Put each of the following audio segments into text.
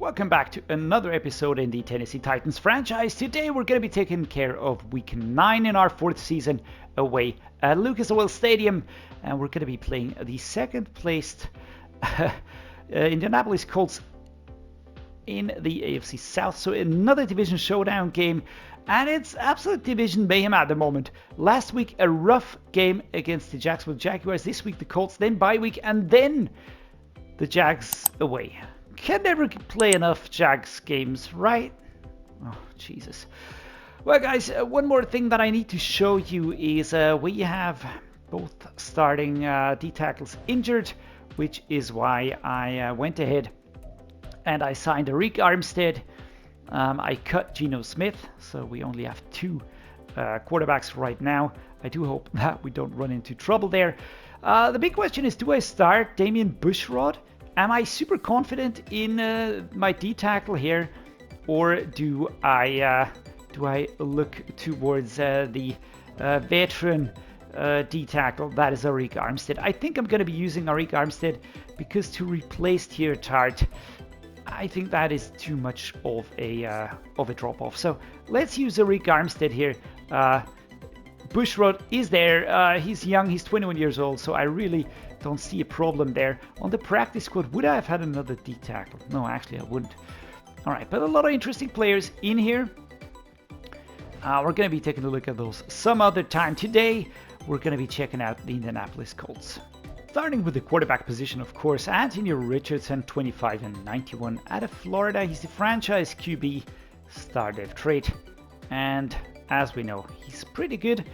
Welcome back to another episode in the Tennessee Titans franchise. Today we're going to be taking care of week 9 in our 4th season away at Lucas Oil Stadium. And we're going to be playing the second placed Indianapolis Colts in the AFC South. So another division showdown game. And it's absolute division mayhem at the moment. Last week a rough game against the Jacksonville Jaguars. This week the Colts, then bye week, and then the Jags away. Can never play enough Jags games, right? Oh, Jesus. Well, guys, one more thing that I need to show you is we have both starting D-tackles injured, which is why I went ahead and I signed Arik Armstead. I cut Geno Smith, so we only have 2 quarterbacks right now. I do hope that we don't run into trouble there. The big question is, do I start Damian Bushrod? Am I super confident in my D-tackle here, or do I look towards the veteran D-tackle, that is Arik Armstead? I think I'm going to be using Arik Armstead because to replace Tart, I think that is too much of a drop-off. So let's use Arik Armstead here. Bushrod is there. He's young. He's 21 years old, so I really don't see a problem there. On the practice squad, would I have had another D-tackle? No, actually I wouldn't. All right, but a lot of interesting players in here. We're going to be taking a look at those some other time. Today, we're going to be checking out the Indianapolis Colts. Starting with the quarterback position, of course, Anthony Richardson, 25 and 91 out of Florida. He's the franchise QB star dev trait. And as we know, he's pretty good.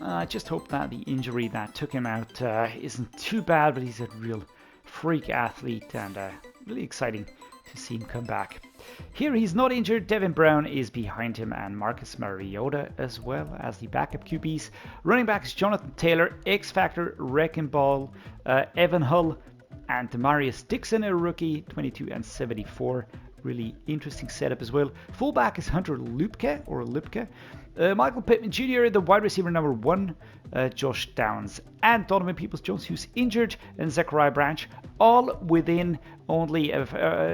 I just hope that the injury that took him out isn't too bad, but he's a real freak athlete and really exciting to see him come back. Here he's not injured. Devin Brown is behind him and Marcus Mariota as well as the backup QBs. Running backs Jonathan Taylor, X-Factor, Wrecking Ball, Evan Hull, and Demarius Dixon, a rookie, 22 and 74. Really interesting setup as well. Fullback is Hunter Lupke. Michael Pittman Jr., the wide receiver number 1, Josh Downs, and Donovan Peoples-Jones, who's injured, and Zachariah Branch, all within only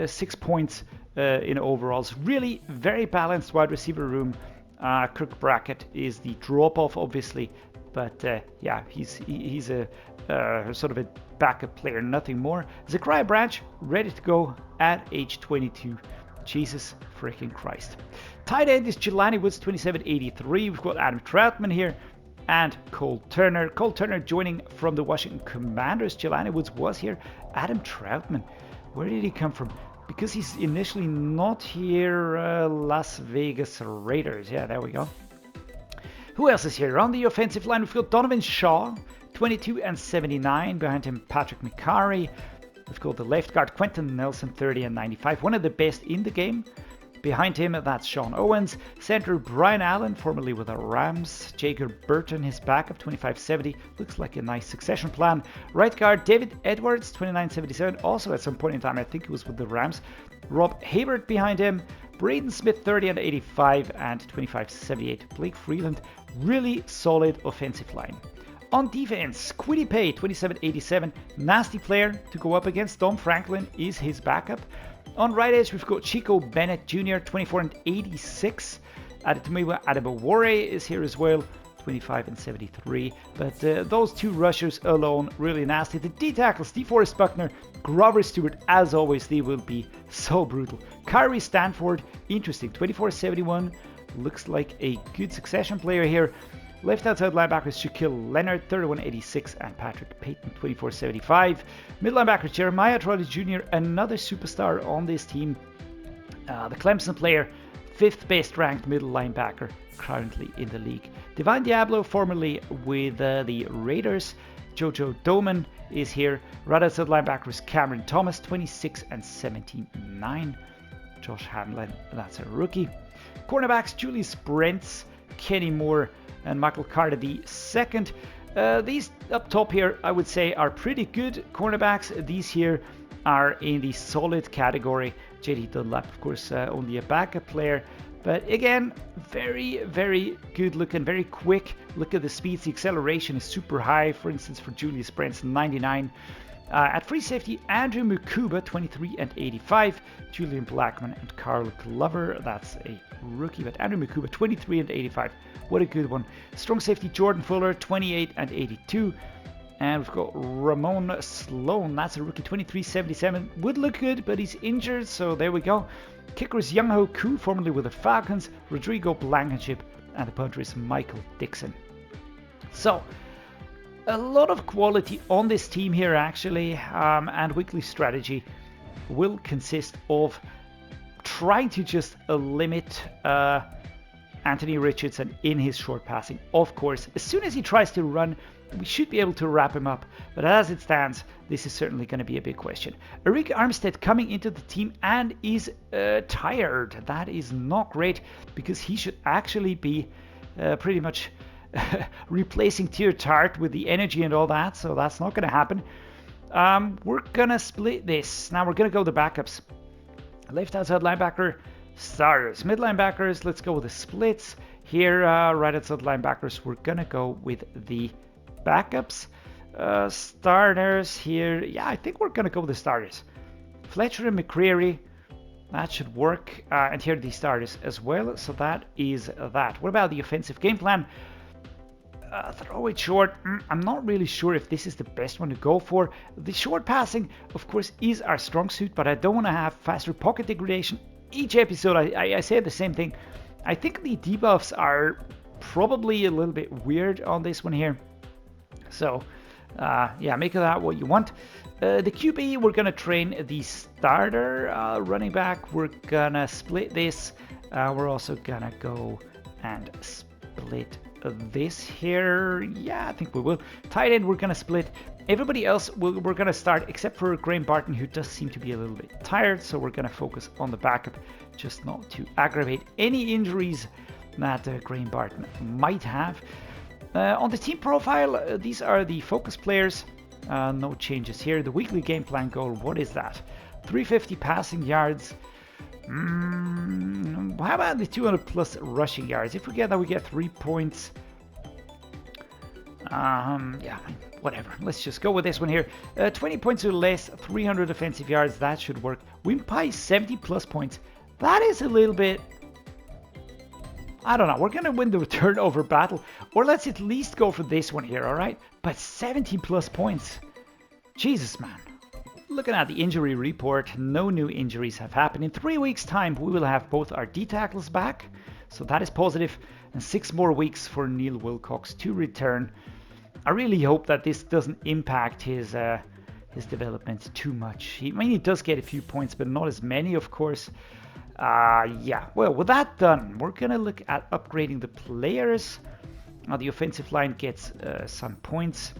6 points in overalls. Really very balanced wide receiver room. Kirk Brackett is the drop-off, obviously, but yeah, he's a sort of a backup player, nothing more. Zachariah Branch, ready to go at age 22. Jesus freaking Christ. Tight end is Jelani Woods, 2783. We've got Adam Troutman here and Cole Turner. Cole Turner joining from the Washington Commanders. Jelani Woods was here. Adam Troutman, where did he come from? Because he's initially not here. Las Vegas Raiders. Yeah, there we go. Who else is here? On the offensive line, we've got Donovan Shaw, 22 and 79. Behind him, Patrick McCarry. We've got the left guard, Quentin Nelson, 30 and 95. One of the best in the game. Behind him, that's Sean Owens. Center, Brian Allen, formerly with the Rams. Jager Burton, his backup, 25-70. Looks like a nice succession plan. Right guard, David Edwards, 29-77. Also at some point in time, I think he was with the Rams. Rob Hayward behind him. Braden Smith, 30 and 85. And 25-78. Blake Freeland, really solid offensive line. On defense, Kwity Paye, 27-87. Nasty player to go up against. Dom Franklin is his backup. On right edge, we've got Chico Bennett Jr., 24 and 86. Adetomiwa Adebawore is here as well, 25 and 73. But those 2 rushers alone, really nasty. The D-tackles, DeForest Buckner, Grover Stewart, as always, they will be so brutal. Kyrie Stanford, interesting, 24-71. Looks like a good succession player here. Left outside linebackers Shaquille Leonard, 31-86, and Patrick Payton, 24-75. Middle linebacker Jeremiah Trolley Jr., another superstar on this team. The Clemson player, 5th best ranked middle linebacker currently in the league. Divine Diablo, formerly with the Raiders. Jojo Doman is here. Right outside linebackers Cameron Thomas, 26 and 79. Josh Hamlin, that's a rookie. Cornerbacks Julius Brents, Kenny Moore, and Michael Carter the second. These up top here, I would say, are pretty good cornerbacks. These here are in the solid category. JD Dunlap, of course, only a backup player. But again, very, very good looking, very quick. Look at the speeds. The acceleration is super high. For instance, for Julius Brents, 99. At free safety, Andrew Mukuba, 23 and 85. Julian Blackman and Carl Glover. That's a rookie, but Andrew Mukuba, 23 and 85. What a good one. Strong safety, Jordan Fuller, 28 and 82. And we've got Ramon Sloan. That's a rookie, 23-77. Would look good, but he's injured, so there we go. Kicker is Young Ho Koo, formerly with the Falcons. Rodrigo Blankenship. And the punter is Michael Dixon. So, a lot of quality on this team here, actually. And weekly strategy will consist of trying to just limit Anthony Richardson in his short passing. Of course, as soon as he tries to run, we should be able to wrap him up, but as it stands, this is certainly going to be a big question. Arik Armstead coming into the team and is tired. That is not great, because he should actually be pretty much replacing Tier Tart with the energy and all that, so that's not going to happen. We're going to split this. Now we're going to go the backups. Left outside linebacker, starters. Mid linebackers, let's go with the splits. Here, right outside linebackers, we're going to go with the backups. Starters here, yeah, I think we're going to go with the starters. Fletcher and McCreary, that should work. And here are the starters as well, so that is that. What about the offensive game plan? Throw it short. I'm not really sure if this is the best one to go for. The short passing, of course, is our strong suit, but I don't want to have faster pocket degradation. Each episode, I say the same thing. I think the debuffs are probably a little bit weird on this one here. So, yeah, make of that what you want. The QB, we're going to train the starter running back. We're going to split this. We're also going to go and split this here. Yeah, I think we will. Tight end, we're going to split. Everybody else, we're going to start, except for Graham Barton, who does seem to be a little bit tired. So we're going to focus on the backup, just not to aggravate any injuries that Graham Barton might have. On the team profile, these are the focus players. No changes here. The weekly game plan goal, what is that? 350 passing yards. How about the 200 plus rushing yards? If we get that, we get 3 points. Yeah, whatever. Let's just go with this one here. 20 points or less, 300 offensive yards. That should work. Win pie 70 plus points. That is a little bit... I don't know. We're going to win the turnover battle. Or let's at least go for this one here, all right? But 70 plus points. Jesus, man. Looking at the injury report, no new injuries have happened. In 3 weeks' time, we will have both our D tackles back. So that is positive. And 6 more weeks for Neil Wilcox to return. I really hope that this doesn't impact his development too much. I mean, he does get a few points, but not as many, of course. Yeah, well, with that done, we're going to look at upgrading the players. The offensive line gets some points.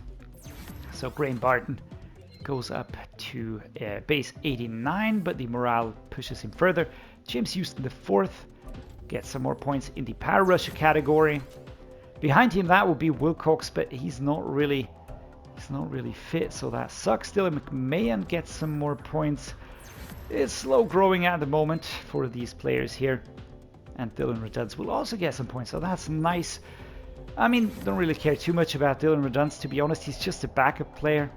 So Graham Barton goes up to base 89, but the morale pushes him further. James Houston, the fourth, gets some more points in the power rusher category. Behind him, that will be Wilcox, but he's not really fit, so that sucks. Dylan McMahon gets some more points. It's slow growing at the moment for these players here. And Dylan Redunce will also get some points, so that's nice. I mean, don't really care too much about Dylan Redunce, to be honest. He's just a backup player.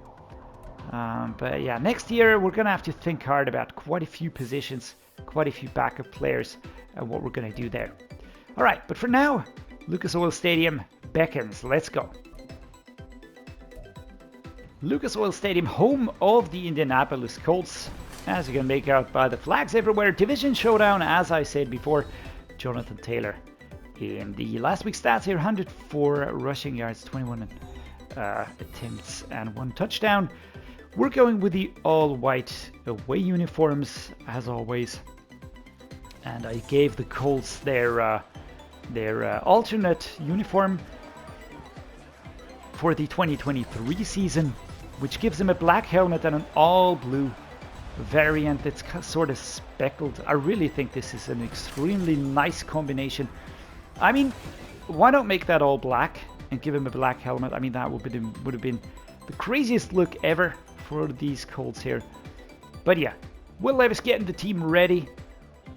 But yeah, next year we're going to have to think hard about quite a few positions, quite a few backup players, and what we're going to do there. All right, but for now, Lucas Oil Stadium beckons. Let's go. Lucas Oil Stadium, home of the Indianapolis Colts. As you can make out by the flags everywhere, division showdown, as I said before. Jonathan Taylor in the last week's stats here, 104 rushing yards, 21 attempts and 1 touchdown. We're going with the all-white away uniforms, as always. And I gave the Colts their alternate uniform for the 2023 season, which gives them a black helmet and an all-blue variant that's sort of speckled. I really think this is an extremely nice combination. I mean, why not make that all black and give him a black helmet? I mean, that would have been the craziest look ever for these Colts here. But yeah, Will Levis getting the team ready.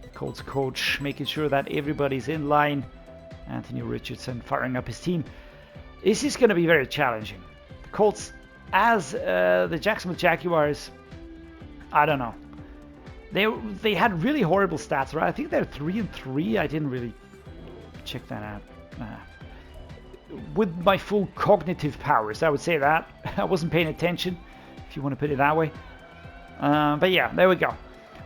The Colts coach making sure that everybody's in line. Anthony Richardson firing up his team. This is going to be very challenging. The Colts as the Jacksonville Jaguars, I don't know. They had really horrible stats, right? I think they're 3-3. I didn't really check that out. With my full cognitive powers, I would say that. I wasn't paying attention, if you want to put it that way. But yeah, there we go.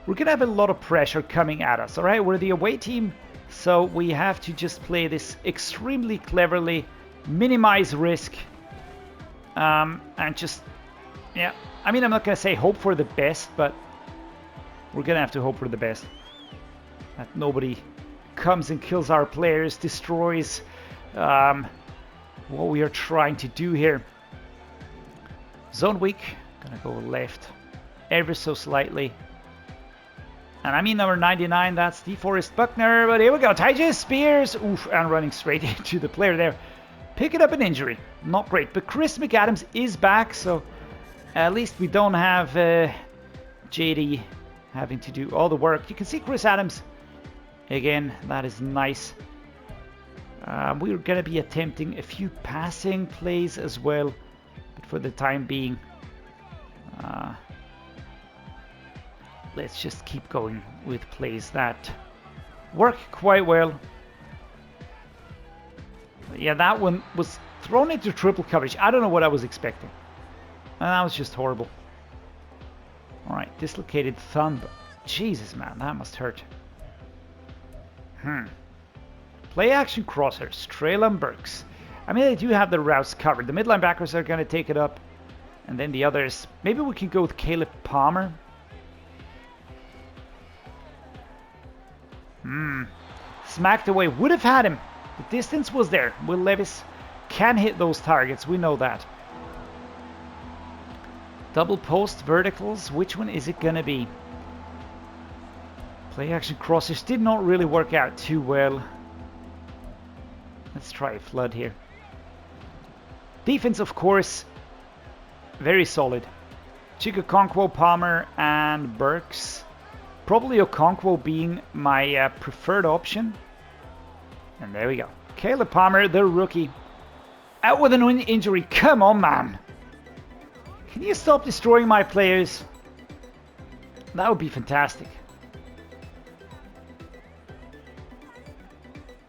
We're going to have a lot of pressure coming at us, all right? We're the away team, so we have to just play this extremely cleverly, minimize risk, and just, yeah. I mean, I'm not going to say hope for the best, but we're going to have to hope for the best. That nobody comes and kills our players, destroys what we are trying to do here. Zone weak, gonna go left ever so slightly. And I mean number 99, that's DeForest Buckner, but here we go. Tyjae spears, oof, and running straight into the player there. Picking up an injury, not great, but Chris McAdams is back, so at least we don't have JD having to do all the work. You can see Chris Adams again, that is nice. We're going to be attempting a few passing plays as well, but for the time being, let's just keep going with plays that work quite well. Yeah, that one was thrown into triple coverage. I don't know what I was expecting. And that was just horrible. Alright, dislocated thumb. Jesus, man, that must hurt. Play action crossers, Treylon, Burks. I mean, they do have the routes covered. The mid linebackers are going to take it up. And then the others. Maybe we can go with Caleb Palmer. Smacked away. Would have had him. The distance was there. Will Levis can hit those targets. We know that. Double post verticals. Which one is it going to be? Play action crossers did not really work out too well. Let's try a flood here. Defense, of course, very solid. CHIG OKONKWO, Palmer, and Burks. Probably Okonkwo being my preferred option. And there we go. Caleb Palmer, the rookie. Out with an injury. Come on, man. Can you stop destroying my players? That would be fantastic.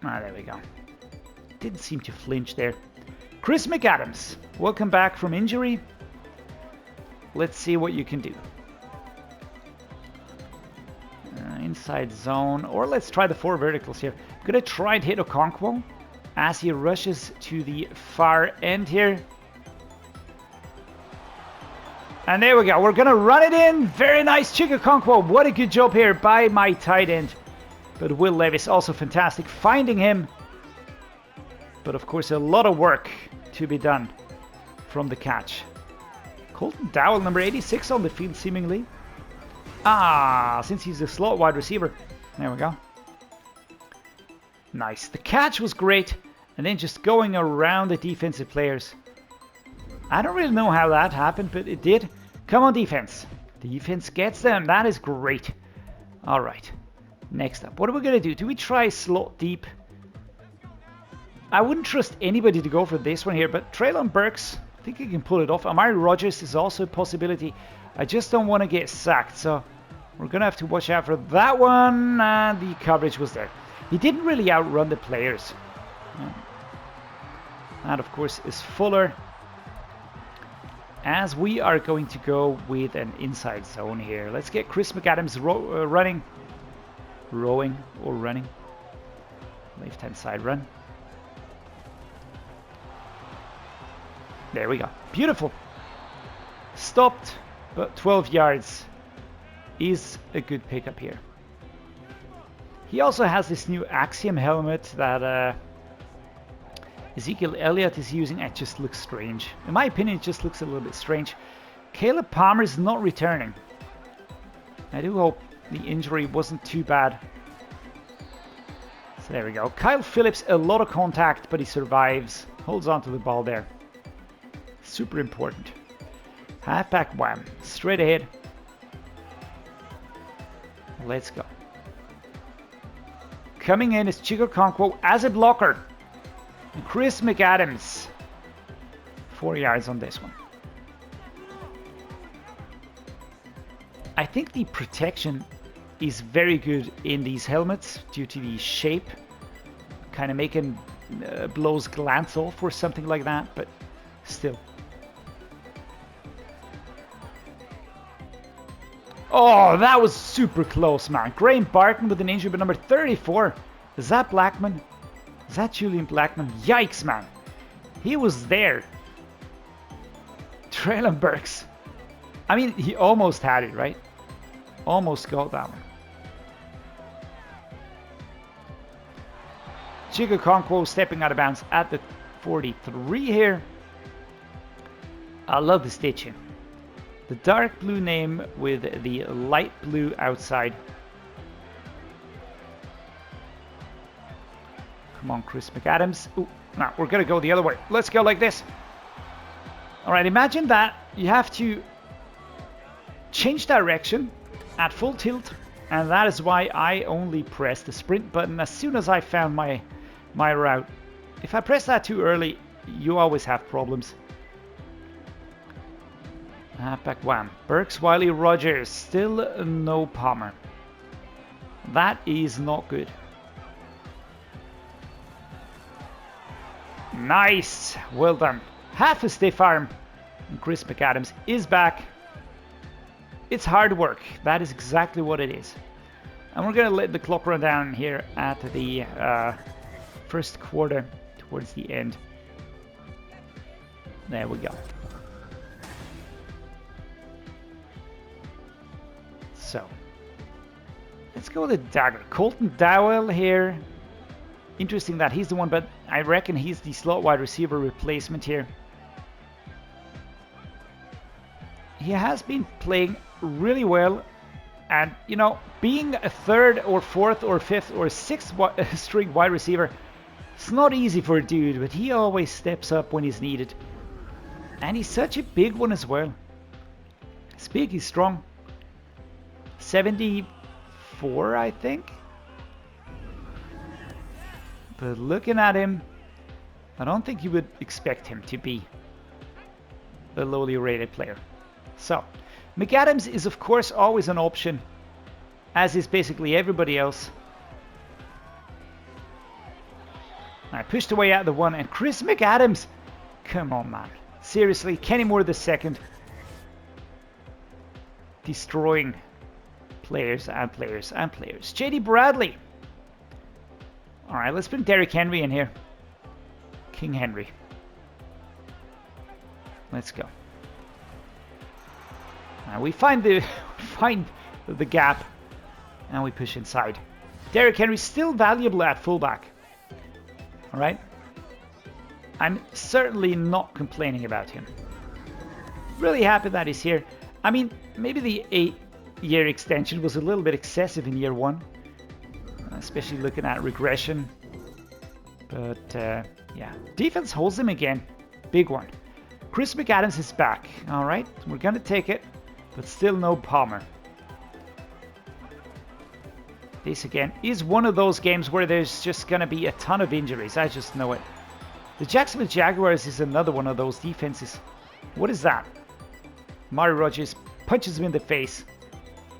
Ah, there we go. Didn't seem to flinch there. Chris McAdams, welcome back from injury. Let's see what you can do. Inside zone, or let's try the 4 verticals here. I'm gonna try and hit Okonkwo as he rushes to the far end here. And there we go. We're gonna run it in. Very nice, CHIG OKONKWO. What a good job here by my tight end. But Will Levis also fantastic finding him. But of course, a lot of work to be done from the catch. Colton Dowell, number 86 on the field, seemingly. Since he's a slot wide receiver. There we go. Nice. The catch was great. And then just going around the defensive players. I don't really know how that happened, but it did. Come on, defense. Defense gets them. That is great. All right. Next up. What are we going to do? Do we try slot deep? I wouldn't trust anybody to go for this one here, but Treylon Burks, I think he can pull it off. Amari Rodgers is also a possibility. I just don't want to get sacked, so we're going to have to watch out for that one. And the coverage was there. He didn't really outrun the players. That, of course, is Fuller. As we are going to go with an inside zone here. Let's get Chris McAdams running. Rowing or running. Left-hand side run. There we go. Beautiful. Stopped, but 12 yards is a good pickup here. He also has this new Axiom helmet that Ezekiel Elliott is using. It just looks strange. In my opinion, it just looks a little bit strange. Caleb Palmer is not returning. I do hope the injury wasn't too bad. So there we go. Kyle Phillips, a lot of contact, but he survives. Holds on to the ball there. Super important. Halfback wham. Straight ahead. Let's go. Coming in is CHIG OKONKWO as a blocker. And Chris McAdams. 4 yards on this one. think the protection is very good in these helmets due to the shape, kind of making blows glance off or something like that, but still. Oh, that was super close, man. Graham Barton with an injury, but number 34. Is that Blackman? Is that Julian Blackman? Yikes, man. He was there. Treylon Burks. I mean, he almost had it, right? Almost got that one. CHIG OKONKWO stepping out of bounds at the 43 here. I love the stitching. The dark blue name with the light blue outside. Come on, Chris McAdams. Ooh, no, we're going to go the other way. Let's go like this. All right, imagine that. You have to change direction at full tilt, and that is why I only press the sprint button as soon as I found my route. If I press that too early, you always have problems. Back wham. Burks, Whyle, Rodgers. Still no Palmer. That is not good. Nice. Well done. Half a stiff arm. And Chris McAdams is back. It's hard work. That is exactly what it is. And we're going to let the clock run down here at the first quarter towards the end. There we go. So, let's go with the dagger. Colton Dowell here. Interesting that he's the one, but I reckon he's the slot wide receiver replacement here. He has been playing really well, and you know, being a third or fourth or fifth or sixth string wide receiver, it's not easy for a dude, but he always steps up when he's needed. And he's such a big one as well. He's big, he's strong. 74, I think. But looking at him, I don't think you would expect him to be a lowly rated player. So, McAdams is of course always an option, as is basically everybody else. I pushed away out the one, and Chris McAdams, come on man, seriously, Kenny Moore the second, destroying players and players and players. JD Bradley. All right, let's bring Derrick Henry in here. King Henry. Let's go. Now we find the gap, and we push inside. Derrick Henry still valuable at fullback. All right. I'm certainly not complaining about him. Really happy that he's here. I mean, maybe the 8-year extension was a little bit excessive in year one, especially looking at regression. But yeah, defense holds him again. Big one. Chris McAdams is back. All right, we're going to take it, but still no Palmer. This again is one of those games where there's just going to be a ton of injuries. I just know it. The Jacksonville Jaguars is another one of those defenses. What is that? Mario Rodgers punches him in the face.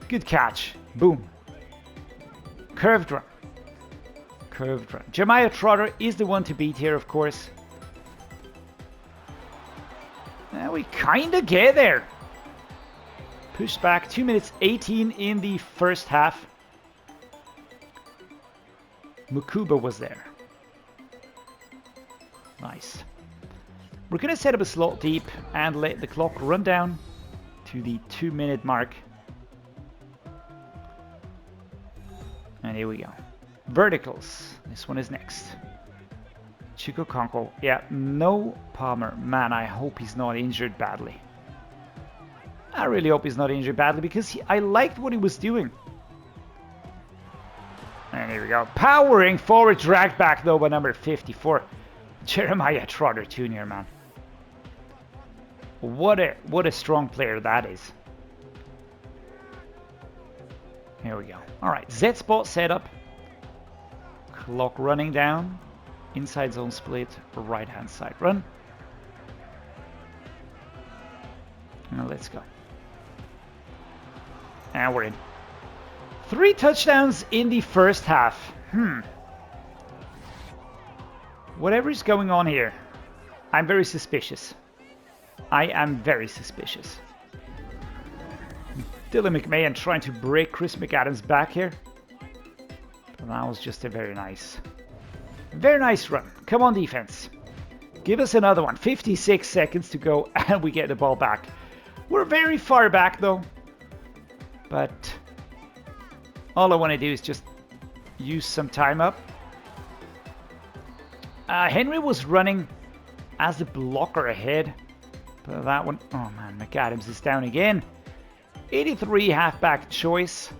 Good catch. Boom. Curved run. Curved run. Jeremiah Trotter is the one to beat here, of course. Now we kind of get there. Pushed back. 2 minutes 18 in the first half. Mukuba was there. Nice. We're going to set up a slot deep and let the clock run down to the 2-minute mark. And here we go. Verticals. This one is next. CHIG OKONKWO. Yeah, no Palmer. Man, I hope he's not injured badly. I really hope he's not injured badly because I liked what he was doing. And here we go. Powering forward, dragged back though by number 54. Jeremiah Trotter Jr., man. What a strong player that is. Here we go. All right, Z spot setup. Clock running down. Inside zone split. Right hand side run. Now let's go. And we're in. 3 touchdowns in the first half. Whatever is going on here, I'm very suspicious. I am very suspicious. Dylan McMahon trying to break Chris McAdams' back here. But that was just a very nice run. Come on, defense. Give us another one. 56 seconds to go and we get the ball back. We're very far back though. But all I want to do is just use some time up. Henry was running as the blocker ahead. But that one, oh man, McAdams is down again. 83 halfback choice.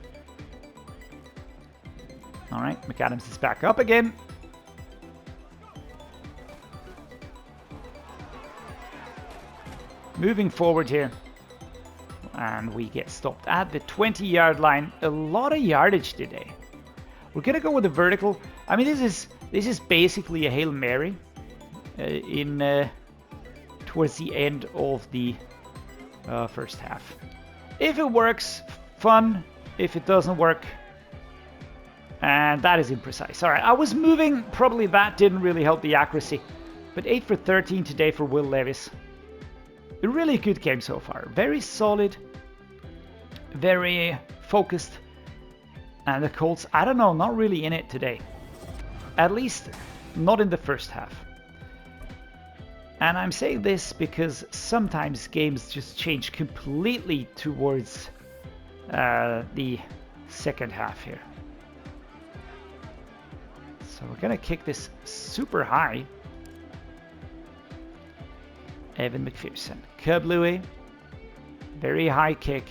All right, McAdams is back up again. Moving forward here. And we get stopped at the 20-yard line. A lot of yardage today. We're going to go with the vertical. I mean, this is basically a Hail Mary towards the end of the first half. If it works, fun. If it doesn't work, and that is imprecise. All right, I was moving. Probably that didn't really help the accuracy. But 8 for 13 today for Will Levis. A really good game so far. Very solid. Very focused. And the Colts, I don't know, not really in it today. At least not in the first half. And I'm saying this because sometimes games just change completely towards the second half here. So we're going to kick this super high. Evan McPherson. Kablooey. Very high kick.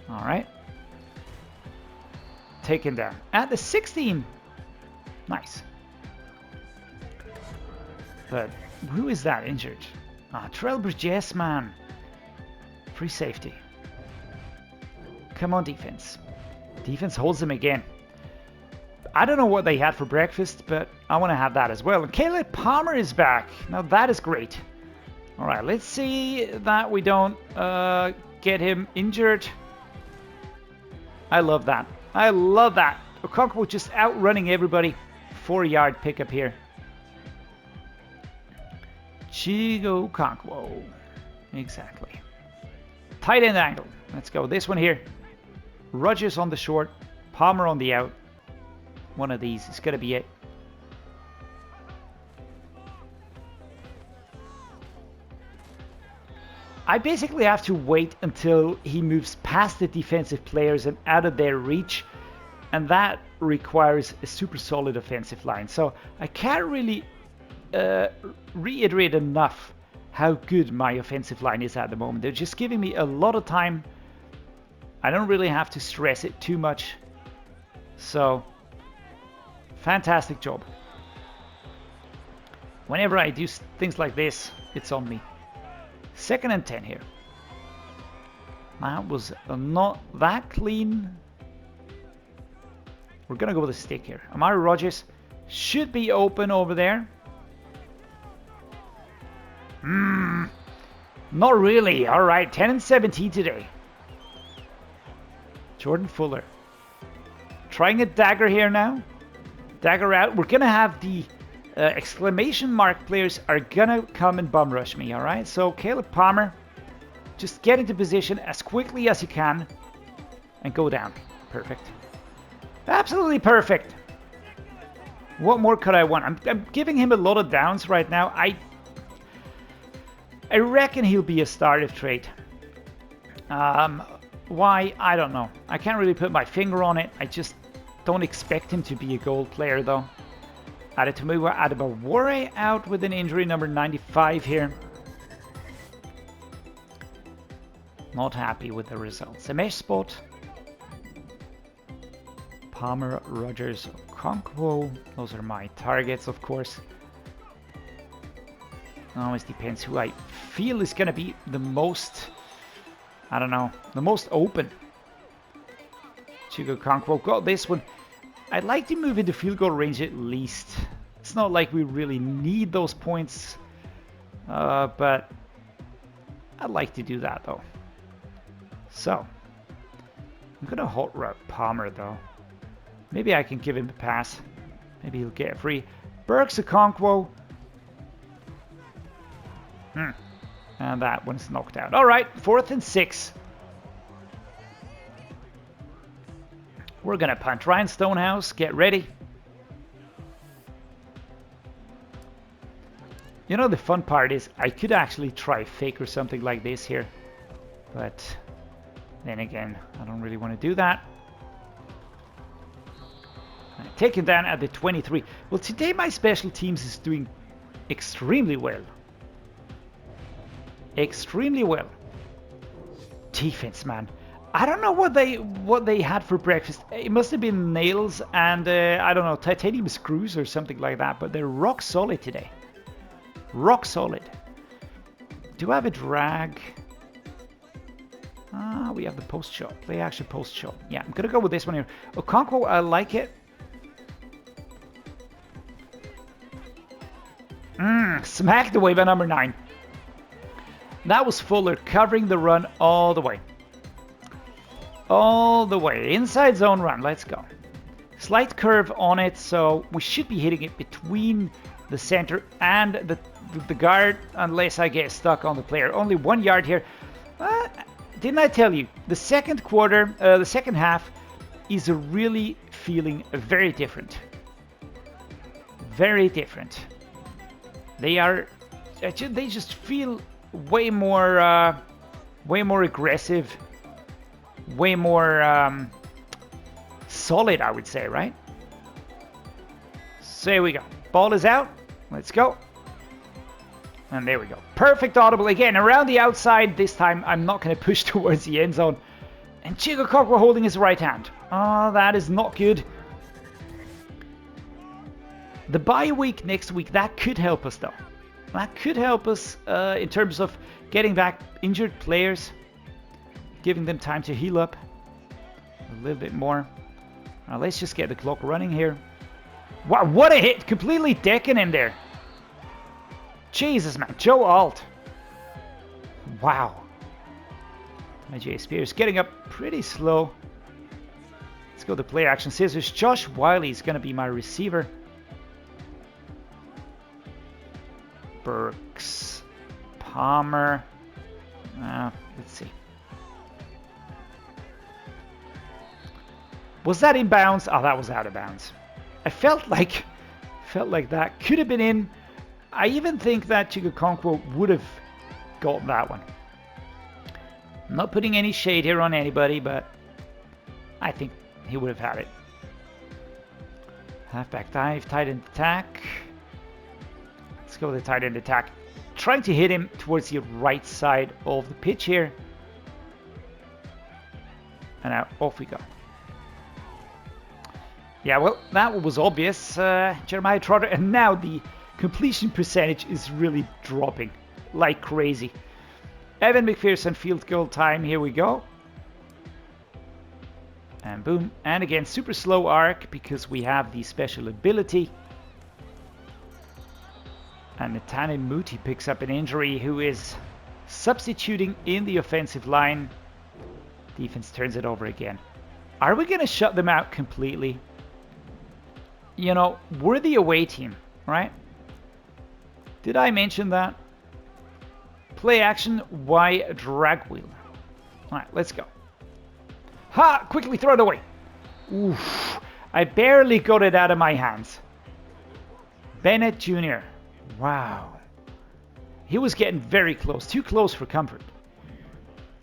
All right. Taken down. At the 16. Nice. But who is that injured? Trailbridge, yes, man. Free safety. Come on, defense. Defense holds him again. I don't know what they had for breakfast, but I want to have that as well. And Caleb Palmer is back. Now that is great. All right, let's see that we don't get him injured. I love that. I love that. Okonkwo just outrunning everybody. 4-yard pickup here. CHIG OKONKWO. Exactly. Tight end angle. Let's go. This one here. Rodgers on the short. Palmer on the out. One of these is going to be it. I basically have to wait until he moves past the defensive players and out of their reach. And that requires a super solid offensive line. So I can't really reiterate enough how good my offensive line is at the moment. They're just giving me a lot of time. I don't really have to stress it too much. So, fantastic job. Whenever I do things like this, it's on me. 2nd and 10 here. That was not that clean. We're going to go with a stick here. Amari Rodgers should be open over there. Not really. All right, 10 and 17 today. Jordan Fuller. Trying a dagger here now. Dagger out. We're going to have the exclamation mark players are going to come and bum rush me, all right? So Caleb Palmer, just get into position as quickly as you can and go down. Perfect. Absolutely perfect. What more could I want? I'm giving him a lot of downs right now. I reckon he'll be a starter trade. Why? I don't know. I can't really put my finger on it. I just don't expect him to be a gold player, though. Adetomuwa Adebawore out with an injury, number 95 here. Not happy with the results. A mesh spot. Palmer, Rodgers, Okonkwo. Those are my targets, of course. Always depends who I feel is going to be the most, I don't know, the most open. CHIG OKONKWO got this one. I'd like to move into field goal range at least. It's not like we really need those points, but I'd like to do that though. So, I'm going to hot route Palmer, though. Maybe I can give him a pass. Maybe he'll get free. Burks Okonkwo. And that one's knocked out. All right, 4th and 6. We're going to punt. Ryan Stonehouse, get ready. You know, the fun part is I could actually try fake or something like this here. But then again, I don't really want to do that. Taken down at the 23. Well, today my special teams is doing extremely well. Extremely well. Defense, man. I don't know what they had for breakfast. It must have been nails and I don't know, titanium screws or something like that. But they're rock solid today. Rock solid. Do I have a drag? We have the post shot. Play action post shot. Yeah, I'm gonna go with this one here. Okonkwo, I like it. Smacked away by number 9. That was Fuller covering the run all the way. All the way. Inside zone run. Let's go. Slight curve on it, so we should be hitting it between the center and the guard, unless I get stuck on the player. Only 1 yard here. Didn't I tell you? The second quarter, the second half is really feeling very different. Very different. They just feel way more aggressive, way more solid, I would say, right? So here we go. Ball is out. Let's go. And there we go. Perfect audible again around the outside. This time I'm not going to push towards the end zone. And CHIG OKONKWO holding his right hand. Oh, that is not good. The bye week next week, that could help us though. That could help us in terms of getting back injured players, giving them time to heal up a little bit more. Now let's just get the clock running here. Wow, what a hit! Completely decking him there. Jesus, man. Joe Alt. Wow. Tyjae Spears getting up pretty slow. Let's go to play action scissors. Josh Whyle is going to be my receiver. Burks. Palmer. Let's see. Was that in bounds? Oh, that was out of bounds. I felt like that could have been in. I even think that CHIG OKONKWO would have got that one. I'm not putting any shade here on anybody, but I think he would have had it. Halfback dive, tight end attack. Let's go with the tight end attack. Trying to hit him towards the right side of the pitch here. And now off we go. Yeah, well, that was obvious. Jeremiah Trotter, and now the completion percentage is really dropping like crazy. Evan McPherson field goal time. Here we go. And boom. And again, super slow arc because we have the special ability. And Netane Muti picks up an injury, who is substituting in the offensive line. Defense turns it over again. Are we going to shut them out completely? You know, we're the away team, right? Did I mention that? Play action, Y drag wheel. Alright, let's go. Ha! Quickly throw it away. Oof. I barely got it out of my hands. Bennett Jr. Wow. He was getting very close. Too close for comfort.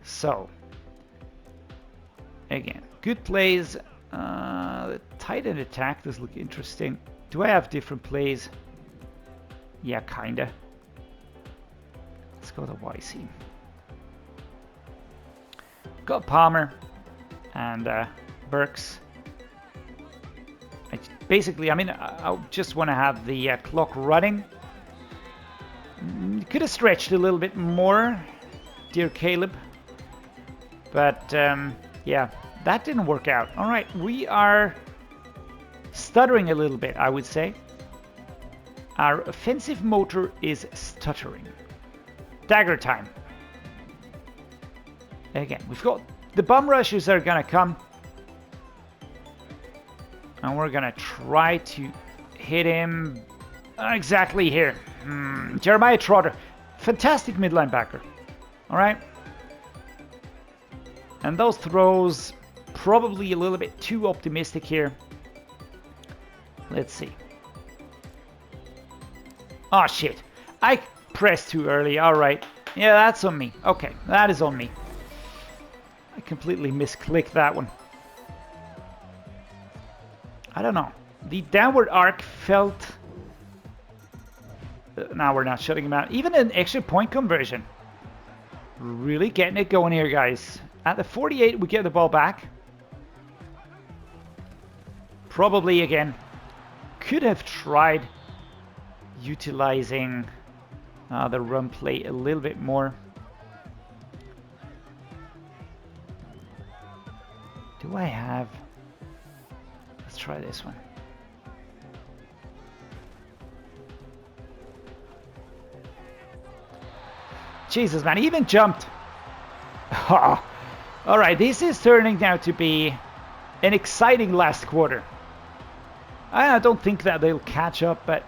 So. Again, good plays. The tight end attack does look interesting. Do I have different plays? Yeah, kinda. Let's go to YC. Got Palmer and Burks. Basically, I mean, I just want to have the clock running. Could have stretched a little bit more, dear Caleb. But, yeah, that didn't work out. All right, we are stuttering a little bit, I would say. Our offensive motor is stuttering. Dagger time. Again, we've got the bum rushers that are going to come. And we're going to try to hit him exactly here. Jeremiah Trotter. Fantastic mid linebacker. All right. And those throws, probably a little bit too optimistic here. Let's see. Oh, shit. I pressed too early. All right. Yeah, that's on me. Okay, that is on me. I completely misclicked that one. I don't know. The downward arc felt... Now we're not shutting him out. Even an extra point conversion. Really getting it going here, guys. At the 48, we get the ball back. Probably, again, could have tried utilizing the run play a little bit more. Do I have... Let's try this one. Jesus, man, he even jumped. All right, this is turning out to be an exciting last quarter. I don't think that they'll catch up, but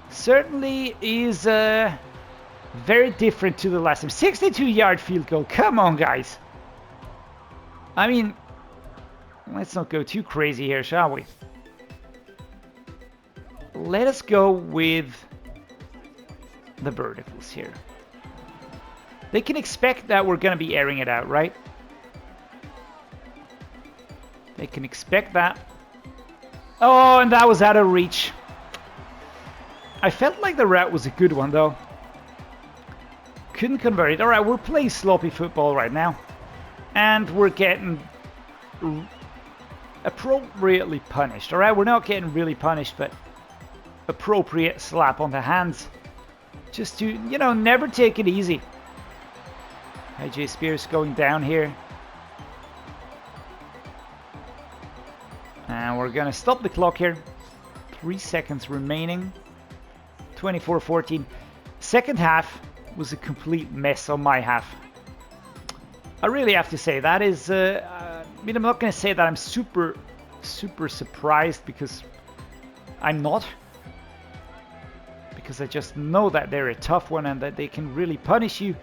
certainly is very different to the last time. 62-yard field goal. Come on, guys. I mean, let's not go too crazy here, shall we? Let us go with the verticals here. They can expect that we're going to be airing it out, right? They can expect that. Oh, and that was out of reach. I felt like the route was a good one, though. Couldn't convert it. All right, we're playing sloppy football right now. And we're getting appropriately punished. All right, we're not getting really punished, but appropriate slap on the hands. Just to, you know, never take it easy. Tyjae Spears going down here. And we're going to stop the clock here. 3 seconds remaining. 24-14. Second half was a complete mess on my half. I really have to say that is... I mean, I'm not going to say that I'm super surprised, because I'm not. Because I just know that they're a tough one and that they can really punish you.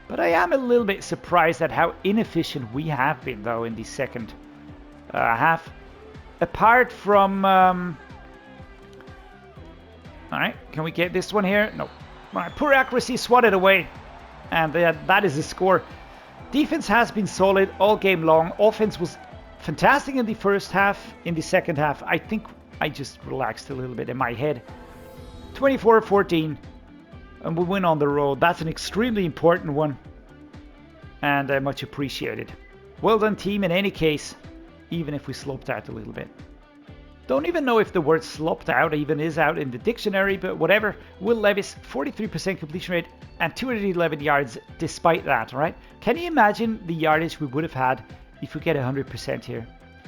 But I am a little bit surprised at how inefficient we have been, though, in the second half. Apart from... Alright, can we get this one here? No. Alright, poor accuracy, swatted away. And that is the score. Defense has been solid all game long. Offense was fantastic in the first half. In the second half, I think I just relaxed a little bit in my head. 24-14. And we win on the road. That's an extremely important one. And much appreciated. Well done, team, in any case. Even if we sloped out a little bit. Don't even know if the word slopped out even is out in the dictionary, but whatever. Will Levis, 43% completion rate and 211 yards despite that, right? Can you imagine the yardage we would have had if we get 100% here?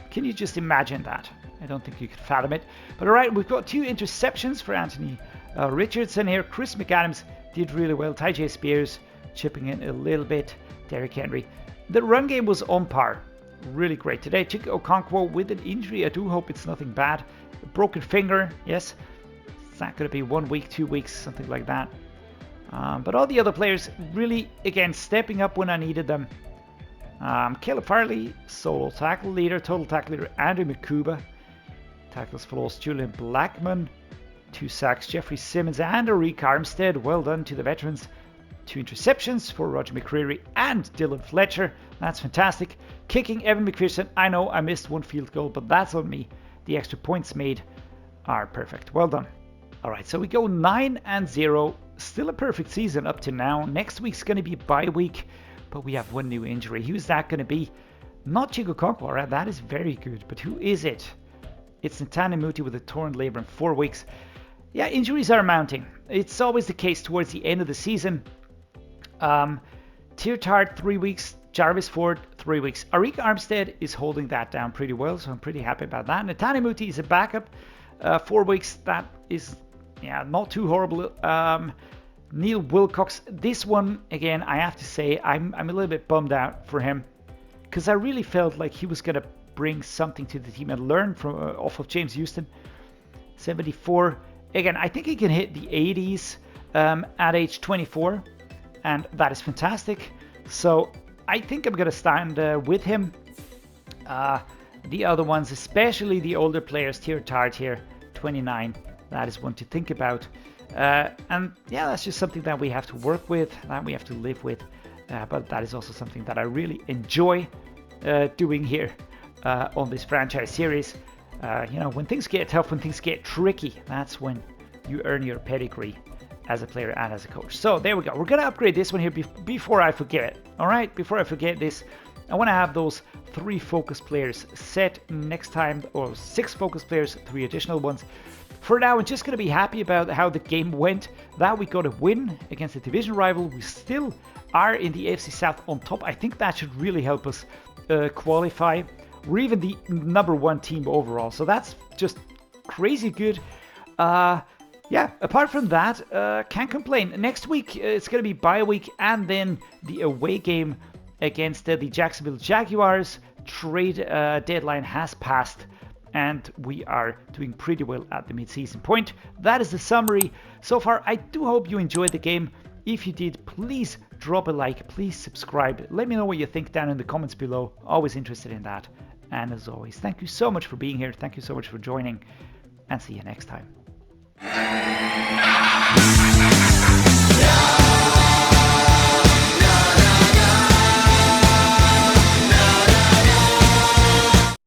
Can you just imagine that? I don't think you could fathom it. But all right, we've got 2 interceptions for Anthony Richardson here. Chris McAdams did really well. Tyjae Spears chipping in a little bit. Derrick Henry. The run game was on par. Really great today. CHIG Okongwo with an injury. I do hope it's nothing bad. A broken finger, yes. It's not going to be 1 week, 2 weeks, something like that. But all the other players really, again, stepping up when I needed them. Caleb Farley, solo tackle leader, total tackle leader, Andrew McCuba. Tackles for loss, Julian Blackman. 2 sacks, Jeffrey Simmons and Arik Armstead. Well done to the veterans. 2 interceptions for Roger McCreary and Dylan Fletcher. That's fantastic. Kicking, Evan McPherson. I know I missed 1 field goal, but that's on me. The extra points made are perfect. Well done. All right, so we go 9-0. Still a perfect season up to now. Next week's going to be a bye week, but we have 1 new injury. Who's that going to be? Not CHIG Okongkwoo, all right? That is very good, but who is it? It's Netane Muti with a torn labrum 4 weeks. Yeah, injuries are mounting. It's always the case towards the end of the season. Tart 3 weeks, Jarvis Ford 3 weeks. Arik Armstead is holding that down pretty well, so I'm pretty happy about that. Netane Muti is a backup, 4 weeks. That is, yeah, not too horrible. Neil Wilcox, this one again, I have to say, I'm a little bit bummed out for him, because I really felt like he was gonna bring something to the team and learn from off of James Houston. 74. Again, I think he can hit the 80s at age 24, and that is fantastic. So I think I'm going to stand with him. The other ones, especially the older players, Tard here, 29, that is one to think about. And yeah, that's just something that we have to work with, that we have to live with. But that is also something that I really enjoy doing here on this franchise series. You know, when things get tough, when things get tricky, that's when you earn your pedigree as a player and as a coach. So there we go. We're going to upgrade this one here before I forget. All right, before I forget this, I want to have those 3 focus players set next time, or 6 focus players, 3 additional ones. For now, I'm just going to be happy about how the game went, that we got a win against a division rival. We still are in the AFC South on top. I think that should really help us qualify. We're even the #1 team overall, so that's just crazy good. Yeah, apart from that, can't complain. Next week, it's going to be bye week, and then the away game against the Jacksonville Jaguars. Trade deadline has passed, and we are doing pretty well at the mid-season point. That is the summary so far. I do hope you enjoyed the game. If you did, please drop a like, please subscribe. Let me know what you think down in the comments below. Always interested in that. And as always, thank you so much for being here. Thank you so much for joining, and see you next time.